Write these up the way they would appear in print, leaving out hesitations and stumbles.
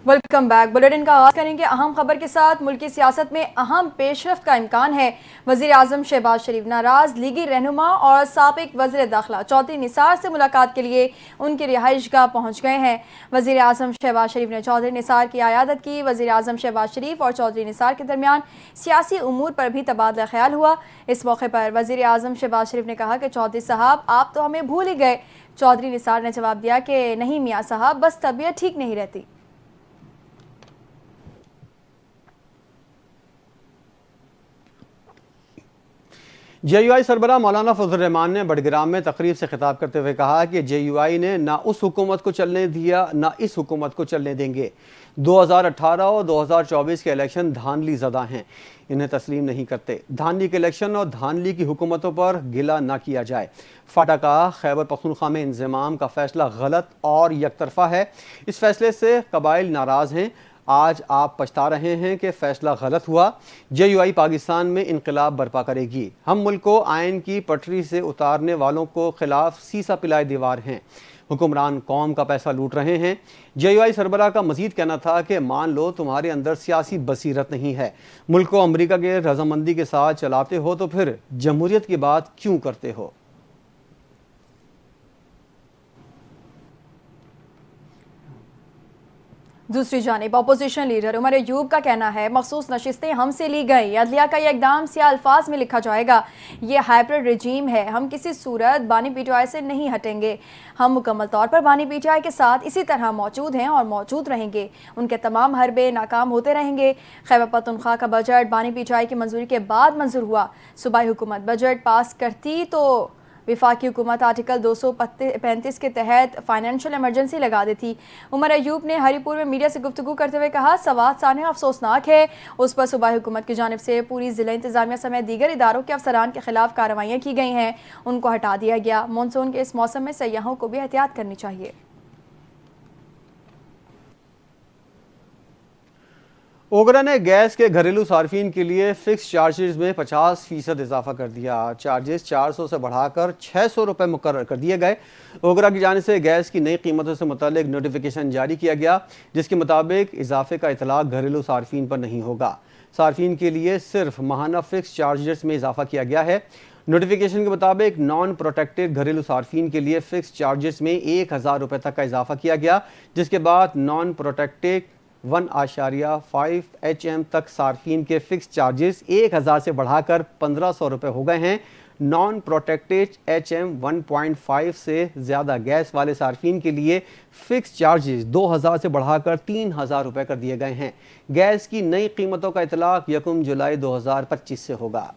Welcome back. Bulletin کا آغاز کریں گے اہم خبر کے ساتھ۔ ملکی سیاست میں اہم پیش رفت کا امکان ہے۔ وزیر اعظم شہباز شریف ناراض لیگی رہنما اور سابق وزیر داخلہ چودھری نثار سے ملاقات کے لیے ان کی رہائش گاہ پہنچ گئے ہیں۔ وزیر اعظم شہباز شریف نے چودھری نثار کی عیادت کی۔ وزیر اعظم شہباز شریف اور چودھری نثار کے درمیان سیاسی امور پر بھی تبادلہ خیال ہوا۔ اس موقع پر وزیر اعظم شہباز شریف نے کہا کہ چودھری صاحب آپ تو ہمیں بھول ہی گئے۔ چودھری نثار نے جواب دیا کہ نہیں میاں صاحب، بس طبیعت ٹھیک نہیں رہتی۔ جے یو آئی سربراہ مولانا فضل الرحمان نے بڑگرام میں تقریب سے خطاب کرتے ہوئے کہا کہ جے یو آئی نے نہ اس حکومت کو چلنے دیا نہ اس حکومت کو چلنے دیں گے۔ 2018 اور 2024 کے الیکشن دھاندلی زدہ ہیں، انہیں تسلیم نہیں کرتے۔ دھاندلی کے الیکشن اور دھاندلی کی حکومتوں پر گلہ نہ کیا جائے۔ فاٹا کا خیبر پختونخوا میں انضمام کا فیصلہ غلط اور یک طرفہ ہے۔ اس فیصلے سے قبائل ناراض ہیں۔ آج آپ پچھتا رہے ہیں کہ فیصلہ غلط ہوا۔ جے یو آئی پاکستان میں انقلاب برپا کرے گی۔ ہم ملک کو آئین کی پٹری سے اتارنے والوں کو خلاف سیسا پلائے دیوار ہیں۔ حکمران قوم کا پیسہ لوٹ رہے ہیں۔ جے یو آئی سربراہ کا مزید کہنا تھا کہ مان لو تمہارے اندر سیاسی بصیرت نہیں ہے، ملک کو امریکہ کے رضامندی کے ساتھ چلاتے ہو تو پھر جمہوریت کی بات کیوں کرتے ہو؟ دوسری جانب اپوزیشن لیڈر عمر ایوب کا کہنا ہے مخصوص نشستیں ہم سے لی گئی، عدلیہ کا یہ اقدام سیاہ الفاظ میں لکھا جائے گا۔ یہ ہائبرڈ رجیم ہے، ہم کسی صورت بانی پی ٹی آئی سے نہیں ہٹیں گے۔ ہم مکمل طور پر بانی پی ٹی آئی کے ساتھ اسی طرح موجود ہیں اور موجود رہیں گے۔ ان کے تمام حربے ناکام ہوتے رہیں گے۔ خیبر پختونخوا کا بجٹ بانی پی ٹی آئی کی منظوری کے بعد منظور ہوا۔ صوبائی حکومت بجٹ پاس کرتی تو وفاقی حکومت آرٹیکل 235 کے تحت فائنینشل ایمرجنسی لگا دیتی۔ عمر ایوب نے ہری پور میں میڈیا سے گفتگو کرتے ہوئے کہا سوات سانحہ افسوسناک ہے، اس پر صوبائی حکومت کی جانب سے پوری ضلع انتظامیہ سمیت دیگر اداروں کے افسران کے خلاف کارروائیاں کی گئی ہیں، ان کو ہٹا دیا گیا۔ مونسون کے اس موسم میں سیاحوں کو بھی احتیاط کرنی چاہیے۔ اوگرا نے گیس کے گھریلو صارفین کے لیے فکس چارجز میں 50% اضافہ کر دیا۔ چارجز 400 سے بڑھا کر 600 روپے مقرر کر دیے گئے۔ اوگرا کی جانب سے گیس کی نئی قیمتوں سے متعلق نوٹیفیکیشن جاری کیا گیا، جس کے مطابق اضافے کا اطلاق گھریلو صارفین پر نہیں ہوگا۔ صارفین کے لیے صرف ماہانہ فکس چارجز میں اضافہ کیا گیا ہے۔ نوٹیفیکیشن کے مطابق نان پروٹیکٹڈ گھریلو صارفین کے لیے فکس چارجز میں 1000 روپے تک کا اضافہ کیا گیا، جس کے بعد نان پروٹیکٹڈ 1.5 HM تک صارفین کے فکس چارجز 1000 سے بڑھا کر 1500 روپے ہو گئے ہیں۔ نان پروٹیکٹڈ HM 1.5 سے زیادہ گیس والے صارفین کے لیے فکس چارجز 2000 سے بڑھا کر 3000 روپے کر دیے گئے ہیں۔ گیس کی نئی قیمتوں کا اطلاق 1 جولائی 2025 سے ہوگا۔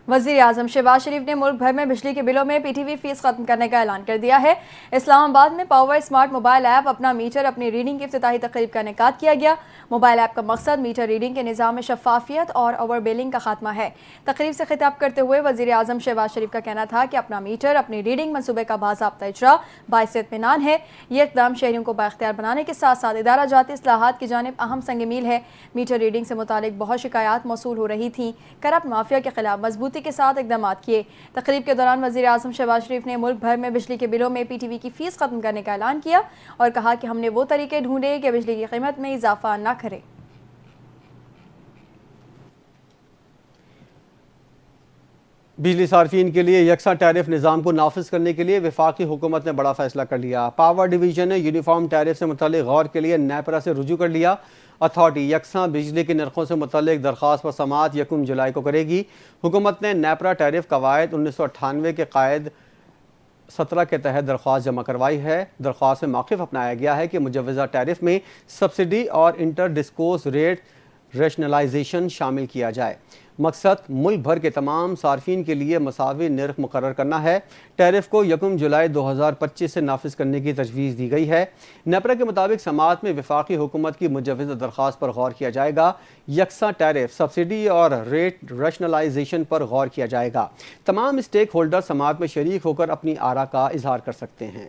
وزیر اعظم شہباز شریف نے ملک بھر میں بجلی کے بلوں میں پی ٹی وی فیس ختم کرنے کا اعلان کر دیا ہے۔ اسلام آباد میں پاور اسمارٹ موبائل ایپ اپنا میٹر اپنی ریڈنگ کی افتتاحی تقریب کا انعقاد کیا گیا۔ موبائل ایپ کا مقصد میٹر ریڈنگ کے نظام میں شفافیت اور اوور بلنگ کا خاتمہ ہے۔ تقریب سے خطاب کرتے ہوئے وزیر اعظم شہباز شریف کا کہنا تھا کہ اپنا میٹر اپنی ریڈنگ منصوبے کا باضابطہ اجرا باعث اطمینان ہے۔ یہ اقدام شہریوں کو بااختیار بنانے کے ساتھ ساتھ ادارہ جاتی اصلاحات کی جانب اہم سنگ میل ہے۔ میٹر ریڈنگ سے متعلق بہت شکایات موصول ہو رہی تھیں، کرپٹ مافیا کے خلاف مضبوطی کے ساتھ اقدامات کیے۔ تقریب کے دوران وزیر اعظم شہباز شریف نے ملک بھر میں بجلی کے بلوں میں پی ٹی وی کی فیس ختم کرنے کا اعلان کیا اور کہا کہ ہم نے وہ طریقے ڈھونڈے کہ بجلی کی قیمت میں اضافہ نہ کرے۔ بجلی صارفین کے لیے یکساں ٹیرف نظام کو نافذ کرنے کے لیے وفاقی حکومت نے بڑا فیصلہ کر لیا۔ پاور ڈویژن نے یونیفارم ٹیرف سے متعلق غور کے لیے نیپرا سے رجوع کر لیا۔ اتھارٹی یکساں بجلی کے نرخوں سے متعلق درخواست پر سماعت 1 جولائی کو کرے گی۔ حکومت نے نیپرا ٹیرف قواعد 1998 کے قائد 17 کے تحت درخواست جمع کروائی ہے۔ درخواست میں موقف اپنایا گیا ہے کہ مجوزہ ٹیرف میں سبسڈی اور انٹر ڈسکوز ریٹ ریشنلائزیشن شامل کیا جائے۔ مقصد ملک بھر کے تمام صارفین کے لیے مساوی نرخ مقرر کرنا ہے۔ ٹیرف کو 1 جولائی 2025 سے نافذ کرنے کی تجویز دی گئی ہے۔ نیپرا کے مطابق سماعت میں وفاقی حکومت کی مجوزہ درخواست پر غور کیا جائے گا۔ یکساں ٹیرف، سبسڈی اور ریٹ ریشنلائزیشن پر غور کیا جائے گا۔ تمام اسٹیک ہولڈر سماعت میں شریک ہو کر اپنی آراء کا اظہار کر سکتے ہیں۔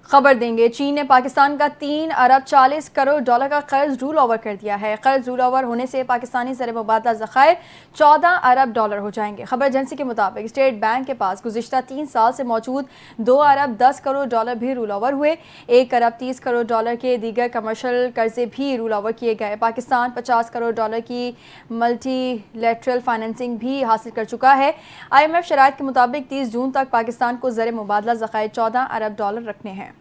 خبر دیں گے چین نے پاکستان کا 3 ارب 40 کروڑ ڈالر کا قرض رول اوور کر دیا ہے۔ قرض رول اوور ہونے سے پاکستانی زر مبادلہ ذخائر 14 ارب ڈالر ہو جائیں گے۔ خبر ایجنسی کے مطابق اسٹیٹ بینک کے پاس گزشتہ 3 سال سے موجود 2 ارب 10 کروڑ ڈالر بھی رول اوور ہوئے۔ 1 ارب 30 کروڑ ڈالر کے دیگر کمرشل قرضے بھی رول اوور کیے گئے۔ پاکستان 50 کروڑ ڈالر کی ملٹی لیٹرل فائنینسنگ بھی حاصل کر چکا ہے۔ IMF شرائط کے مطابق 30 جون تک پاکستان کو زر مبادلہ ذخائر 14 ارب ڈالر رکھنے ہیں۔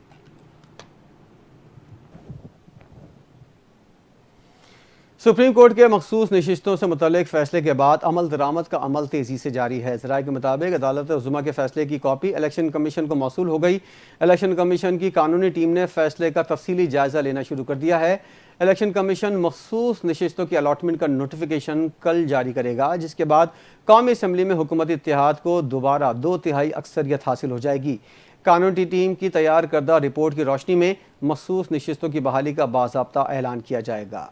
سپریم کورٹ کے مخصوص نشستوں سے متعلق فیصلے کے بعد عمل درآمد کا عمل تیزی سے جاری ہے۔ ذرائع کے مطابق عدالت عظمیٰ کے فیصلے کی کاپی الیکشن کمیشن کو موصول ہو گئی۔ الیکشن کمیشن کی قانونی ٹیم نے فیصلے کا تفصیلی جائزہ لینا شروع کر دیا ہے۔ الیکشن کمیشن مخصوص نشستوں کی الاٹمنٹ کا نوٹیفیکیشن کل جاری کرے گا، جس کے بعد قومی اسمبلی میں حکومتی اتحاد کو دوبارہ 2/3 اکثریت حاصل ہو جائے گی۔ قانونی ٹیم کی تیار کردہ رپورٹ کی روشنی میں مخصوص نشستوں کی بحالی کا باضابطہ اعلان کیا جائے گا۔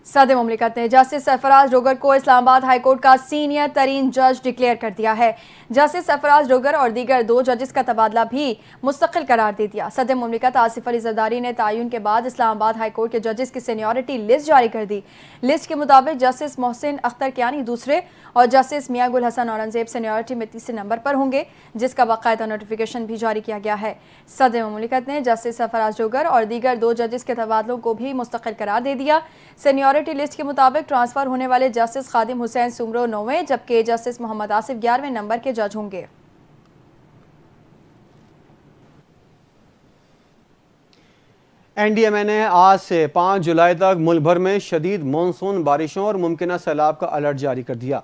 صدر مملکت نے جسٹس سرفراز ڈوگر کو اسلام آباد ہائی کورٹ کا سینئر ترین جج ڈکلیئر کر دیا ہے۔ جسٹس سرفراز ڈوگر اور دیگر 2 ججز کا تبادلہ بھی مستقل قرار دے دیا۔ صدر مملکت آصف علی زرداری نے تعین کے بعد اسلام آباد ہائی کورٹ کے ججز کی سینیورٹی لسٹ جاری کر دی۔ لسٹ کے مطابق جسٹس محسن اختر کیانی دوسرے اور جسٹس میاں گل حسن اورنگزیب سینیورٹی میں تیسرے نمبر پر ہوں گے، جس کا باقاعدہ نوٹیفیکیشن بھی جاری کیا گیا ہے۔ صدر مملکت نے جسٹس سرفراز ڈوگر اور دیگر 2 ججز کے تبادلوں کو بھی مستقل قرار دے دیا۔ سینیورٹی لسٹ کے مطابق ٹرانسفر ہونے والے جسٹس خادم حسین سمرو 9ویں جبکہ جسٹس محمد آصف 11ویں نمبر کے جج ہوں گے۔ NDMA نے آج سے 5 جولائی تک ملک بھر میں شدید مانسون بارشوں اور ممکنہ سیلاب کا الرٹ جاری کر دیا۔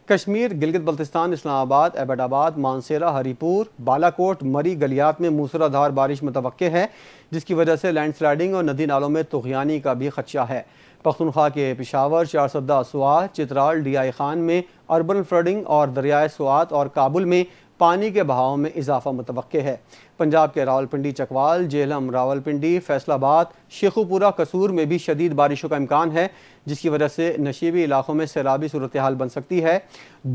کشمیر، گلگت بلتستان، اسلام آباد، ایبٹ آباد، مانسیرہ، ہری پور، بالا کوٹ، مری گلیات میں موسلا دھار بارش متوقع ہے، جس کی وجہ سے لینڈ سلائڈنگ اور ندی نالوں میں طغیانی کا بھی خدشہ ہے۔ پختونخوا کے پشاور، چارسدہ، سوات، چترال، ڈی آئی خان میں اربن فلڈنگ اور دریائے سوات اور کابل میں پانی کے بہاؤ میں اضافہ متوقع ہے۔ پنجاب کے راولپنڈی، چکوال، جہلم، راولپنڈی، فیصل آباد، شیخوپورہ، قصور میں بھی شدید بارشوں کا امکان ہے، جس کی وجہ سے نشیبی علاقوں میں سیلابی صورتحال بن سکتی ہے۔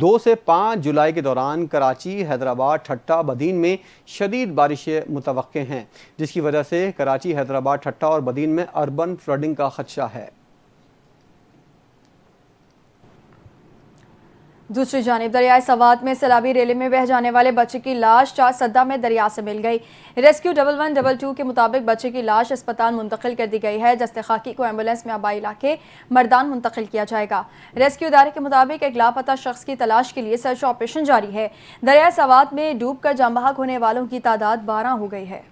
2 سے 5 جولائی کے دوران کراچی، حیدرآباد، ٹھٹہ، بدین میں شدید بارشیں متوقع ہیں، جس کی وجہ سے کراچی، حیدرآباد، ٹھٹہ اور بدین میں اربن فلڈنگ کا خدشہ ہے۔ دوسری جانب دریائے سوات میں سیلابی ریلے میں بہہ جانے والے بچے کی لاش چارسدہ میں دریا سے مل گئی۔ ریسکیو 1122 کے مطابق بچے کی لاش اسپتال منتقل کر دی گئی ہے۔ دستِ خاکی کو ایمبولینس میں آبائی علاقے مردان منتقل کیا جائے گا۔ ریسکیو ادارے کے مطابق ایک لاپتہ شخص کی تلاش کے لیے سرچ آپریشن جاری ہے۔ دریائے سوات میں ڈوب کر جاں بحق ہونے والوں کی تعداد 12 ہو گئی ہے۔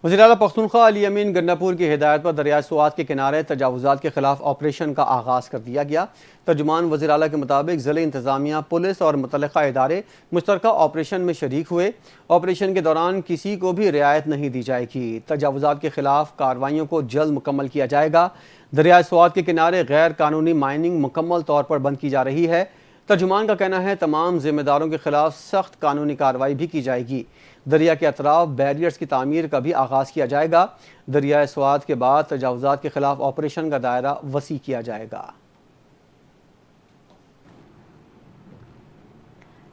وزیر اعلیٰ پختونخوا علی امین گنڈاپور کی ہدایت پر دریائے سوات کے کنارے تجاوزات کے خلاف آپریشن کا آغاز کر دیا گیا۔ ترجمان وزیر اعلیٰ کے مطابق ضلعی انتظامیہ، پولیس اور متعلقہ ادارے مشترکہ آپریشن میں شریک ہوئے۔ آپریشن کے دوران کسی کو بھی رعایت نہیں دی جائے گی۔ تجاوزات کے خلاف کارروائیوں کو جلد مکمل کیا جائے گا۔ دریائے سوات کے کنارے غیر قانونی مائننگ مکمل طور پر بند کی جا رہی ہے۔ ترجمان کا کہنا ہے تمام ذمہ داروں کے خلاف سخت قانونی کارروائی بھی کی جائے گی۔ دریا کے اطراف بیریئرز کی تعمیر کا بھی آغاز کیا جائے گا۔ دریائے سوات کے بعد تجاوزات کے خلاف آپریشن کا دائرہ وسیع کیا جائے گا۔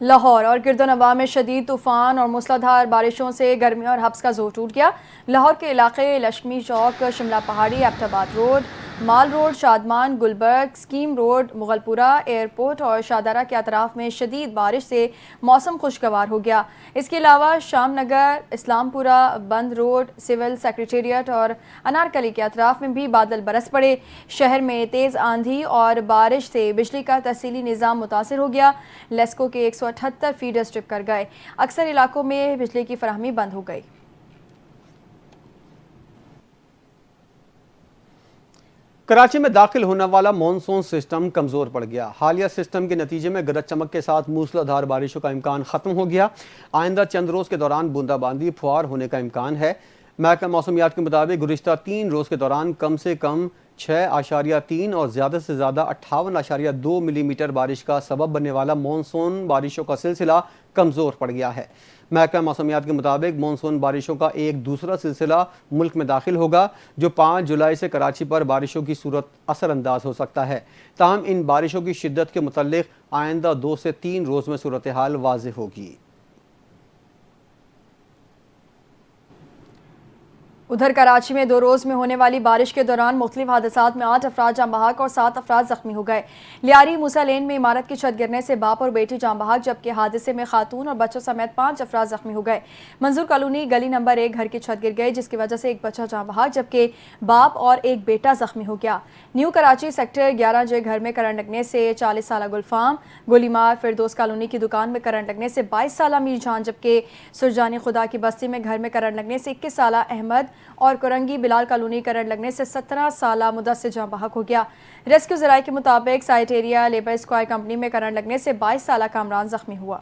لاہور اور گرد و نواح میں شدید طوفان اور موسلادھار بارشوں سے گرمی اور حبس کا زور ٹوٹ گیا۔ لاہور کے علاقے لشمی چوک، Shimla Pahari, Abbottabad road, mall road, Shadman, Gulberg, scheme road, Mughalpura, airport اور شادارہ کے اطراف میں شدید بارش سے موسم خوشگوار ہو گیا۔ اس کے علاوہ شام نگر، اسلام پورہ، بند روڈ، سول سیکریٹریٹ اور انارکلی کے اطراف میں بھی بادل برس پڑے۔ شہر میں تیز آندھی اور بارش سے بجلی کا ترسیلی نظام متاثر ہو گیا۔ لیسکو کے 178 فیڈر سٹرپ کر گئے۔ اکثر علاقوں میں بجلی کی فراہمی بند ہو گئی۔ کراچی میں داخل ہونے والا مانسون سسٹم کمزور پڑ گیا۔ حالیہ سسٹم کے نتیجے میں گرج چمک کے ساتھ موسلا دھار بارشوں کا امکان ختم ہو گیا۔ آئندہ چند روز کے دوران بوندا باندی پھوار ہونے کا امکان ہے۔ محکمہ موسمیات کے مطابق گزشتہ 3 روز کے دوران کم سے کم 6.3 اور زیادہ سے زیادہ 58.2 ملی میٹر بارش کا سبب بننے والا مونسون بارشوں کا سلسلہ کمزور پڑ گیا ہے۔ محکمہ موسمیات کے مطابق مونسون بارشوں کا ایک دوسرا سلسلہ ملک میں داخل ہوگا جو 5 جولائی سے کراچی پر بارشوں کی صورت اثر انداز ہو سکتا ہے۔ تاہم ان بارشوں کی شدت کے متعلق آئندہ 2 سے 3 روز میں صورتحال واضح ہوگی۔ ادھر کراچی میں 2 روز میں ہونے والی بارش کے دوران مختلف حادثات میں 8 افراد جاں بحق اور 7 افراد زخمی ہو گئے۔ لیاری موسیٰ لین میں عمارت کی چھت گرنے سے باپ اور بیٹی جاں بحق جبکہ حادثے میں خاتون اور بچوں سمیت 5 افراد زخمی ہو گئے۔ منظور کالونی گلی نمبر 1 گھر کی چھت گر گئی جس کی وجہ سے ایک بچہ جاں بحق جبکہ باپ اور ایک بیٹا زخمی ہو گیا۔ نیو کراچی سیکٹر 11 جے گھر میں کرنٹ لگنے سے 40 سالہ گلفام گولی مار فردوس کالونی کی دکان میں کرنٹ لگنے سے 22 سالہ میر جان جبکہ سرجانی خدا کی بستی میں گھر میں کرنٹ لگنے سے 21 سالہ احمد اور کرنگی بلال کالونی کرنٹ لگنے سے 17 سالہ مدثر جاں بحق ہو گیا۔ ریسکیو ذرائع کے مطابق site area labour square company میں کرنٹ لگنے سے 22 سالہ کامران زخمی ہوا۔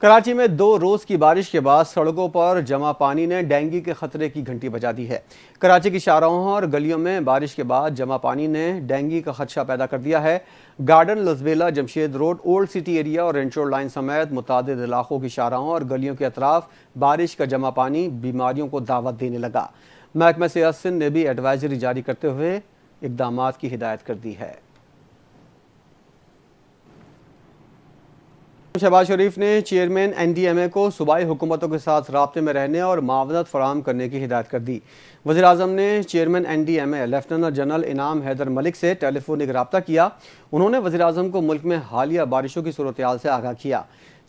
کراچی میں 2 روز کی بارش کے بعد سڑکوں پر جمع پانی نے ڈینگی کے خطرے کی گھنٹی بجا دی ہے۔ کراچی کی شاہراہوں اور گلیوں میں بارش کے بعد جمع پانی نے ڈینگی کا خدشہ پیدا کر دیا ہے۔ Garden Lasbela Jamshed road old city area اور رینچ روڈ لائن سمیت متعدد علاقوں کی شاہراہوں اور گلیوں کے اطراف بارش کا جمع پانی بیماریوں کو دعوت دینے لگا۔ محکمہ صحت سندھ نے بھی ایڈوائزری جاری کرتے ہوئے اقدامات کی ہدایت کر دی ہے۔ شہباز شریف نے چیئرمین NDMA کو صوبائی حکومتوں کے ساتھ رابطے میں رہنے اور معاونت فراہم کرنے کی ہدایت کر دی۔ وزیراعظم نے چیئرمین NDMA لیفٹیننٹ جنرل انعام حیدر ملک سے ٹیلی فونک رابطہ کیا۔ انہوں نے وزیراعظم کو ملک میں حالیہ بارشوں کی صورتحال سے آگاہ کیا۔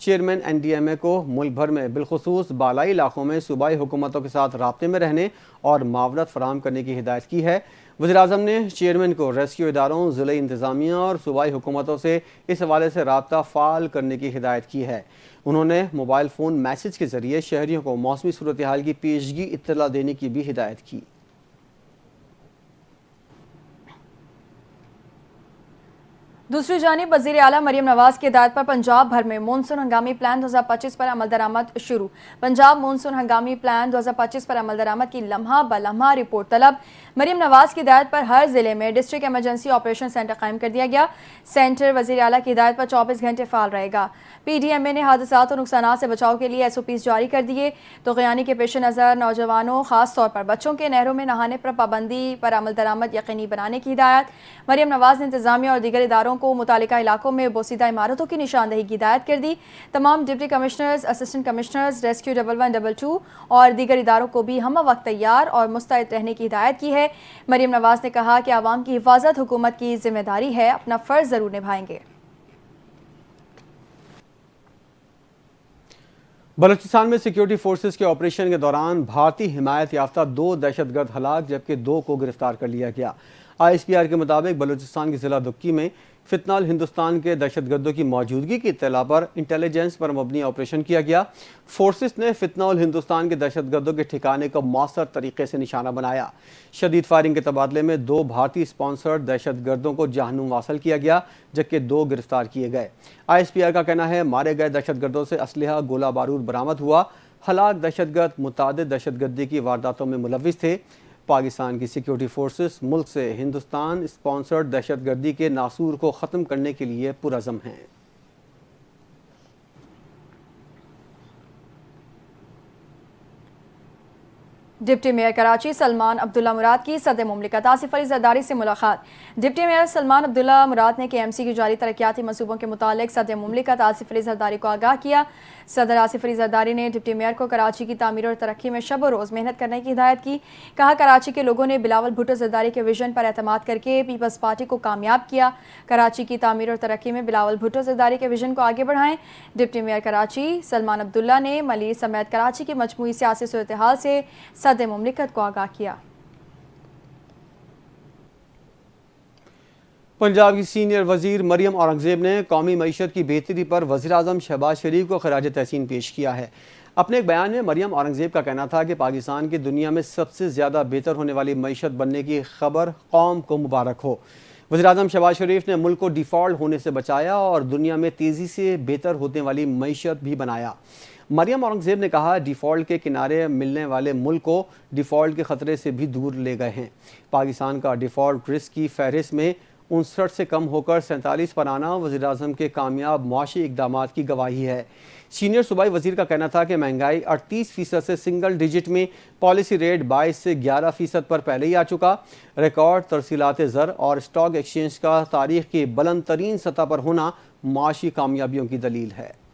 چیئرمین NDMA کو ملک بھر میں بالخصوص بالائی علاقوں میں صوبائی حکومتوں کے ساتھ رابطے میں رہنے اور معاونت فراہم کرنے کی ہدایت کی ہے۔ وزیراعظم نے چیئرمین کو ریسکیو اداروں، ضلعی انتظامیہ اور صوبائی حکومتوں سے اس حوالے سے رابطہ فعال کرنے کی ہدایت کی ہے۔ انہوں نے موبائل فون میسج کے ذریعے شہریوں کو موسمی صورتحال کی پیشگی اطلاع دینے کی بھی ہدایت کی۔ دوسری جانب وزیر اعلیٰ مریم نواز کی ہدایت پر پنجاب بھر میں مونسون ہنگامی پلان 2025 پر عمل درآمد شروع۔ پنجاب مونسون ہنگامی پلان 2025 پر عمل درآمد کی لمحہ بلمحہ رپورٹ طلب۔ مریم نواز کی ہدایت پر ہر ضلع میں ڈسٹرکٹ ایمرجنسی آپریشن سینٹر قائم کر دیا گیا۔ سینٹر وزیر اعلیٰ کی ہدایت پر 24 گھنٹے فعال رہے گا۔ PDMA نے حادثات اور نقصانات سے بچاؤ کے لیے SOPs جاری کر دیے۔ توغیانی کے پیش نظر نوجوانوں خاص طور پر بچوں کے نہروں میں نہانے پر پابندی پر عمل درآمد یقینی بنانے کی ہدایت۔ مریم نواز نے انتظامیہ اور دیگر اداروں کو متعلقہ علاقوں میں بوسیدہ عمارتوں کی نشاندہی کی ہدایت کر دی۔ تمام deputy commissioners, assistant commissioners, rescue 1122 اور دیگر اداروں کو بھی ہمہ وقت تیار اور مستعد رہنے کی ہدایت کی ہے۔ مریم نواز نے کہا کہ عوام کی حفاظت حکومت کی ذمہ داری ہے، اپنا فرض ضرور نبھائیں گے۔ بلوچستان میں سیکیورٹی فورسز کے آپریشن کے دوران بھارتی حمایت یافتہ 2 دہشت گرد ہلاک جبکہ 2 کو گرفتار کر لیا گیا۔ ISPR کے مطابق بلوچستان کے ضلع دکی میں فتنہ ہندوستان کے دہشت گردوں کی موجودگی کی اطلاع پر انٹیلیجنس پر مبنی آپریشن کیا گیا۔ فورسز نے فتنہ ہندوستان کے دہشت گردوں کے ٹھکانے کو مؤثر طریقے سے نشانہ بنایا۔ شدید فائرنگ کے تبادلے میں 2 بھارتی اسپانسرڈ دہشت گردوں کو جہنم واصل کیا گیا جبکہ 2 گرفتار کیے گئے۔ ISPR کا کہنا ہے مارے گئے دہشت گردوں سے اسلحہ گولہ بارود برآمد ہوا۔ ہلاک دہشت گرد متعدد دہشت گردی کی وارداتوں میں ملوث تھے۔ پاکستان کی سیکیورٹی فورسز ملک سے ہندوستان اسپانسرڈ دہشت گردی کے ناسور کو ختم کرنے کے لیے پرعزم ہیں۔ ڈپٹی میئر کراچی سلمان عبداللہ مراد کی صدر مملکت آصف علی زرداری سے ملاقات۔ ڈپٹی میئر سلمان عبداللہ مراد نے KMC کی جاری ترقیاتی منصوبوں کے متعلق صدر مملکت آصف علی زرداری کو آگاہ کیا۔ صدر آصف علی زرداری نے ڈپٹی میئر کو کراچی کی تعمیر اور ترقی میں شب و روز محنت کرنے کی ہدایت کی۔ کہا کراچی کے لوگوں نے بلاول بھٹو زرداری کے ویژن پر اعتماد کر کے پیپلز پارٹی کو کامیاب کیا۔ کراچی کی تعمیر اور ترقی میں بلاول بھٹو زرداری کے ویژن کو آگے بڑھائیں۔ ڈپٹی میئر کراچی سلمان عبداللہ نے ملیر سمیت کراچی کی مجموعی سیاسی صورتحال سے صدر مملکت کو آگاہ کیا۔ پنجاب کی سینئر وزیر مریم اورنگزیب نے قومی معیشت کی بہتری پر وزیراعظم شہباز شریف کو خراج تحسین پیش کیا ہے۔ اپنے ایک بیان میں مریم اورنگزیب کا کہنا تھا کہ پاکستان کی دنیا میں سب سے زیادہ بہتر ہونے والی معیشت بننے کی خبر قوم کو مبارک ہو۔ وزیراعظم شہباز شریف نے ملک کو ڈیفالٹ ہونے سے بچایا اور دنیا میں تیزی سے بہتر ہونے والی معیشت بھی بنایا۔ مریم اورنگزیب نے کہا ڈیفالٹ کے کنارے ملنے والے ملک کو ڈیفالٹ کے خطرے سے بھی دور لے گئے ہیں۔ پاکستان کا ڈیفالٹ رسک کی فہرست میں 59 سے کم ہو کر 47 پر آنا وزیراعظم کے کامیاب معاشی اقدامات کی گواہی ہے۔ سینئر صوبائی وزیر کا کہنا تھا کہ مہنگائی 38% سے سنگل ڈیجٹ میں، پالیسی ریٹ 22 سے 11% پر پہلے ہی آ چکا۔ ریکارڈ ترسیلات زر اور اسٹاک ایکسچینج کا تاریخ کی بلند ترین سطح پر ہونا معاشی کامیابیوں کی دلیل ہے۔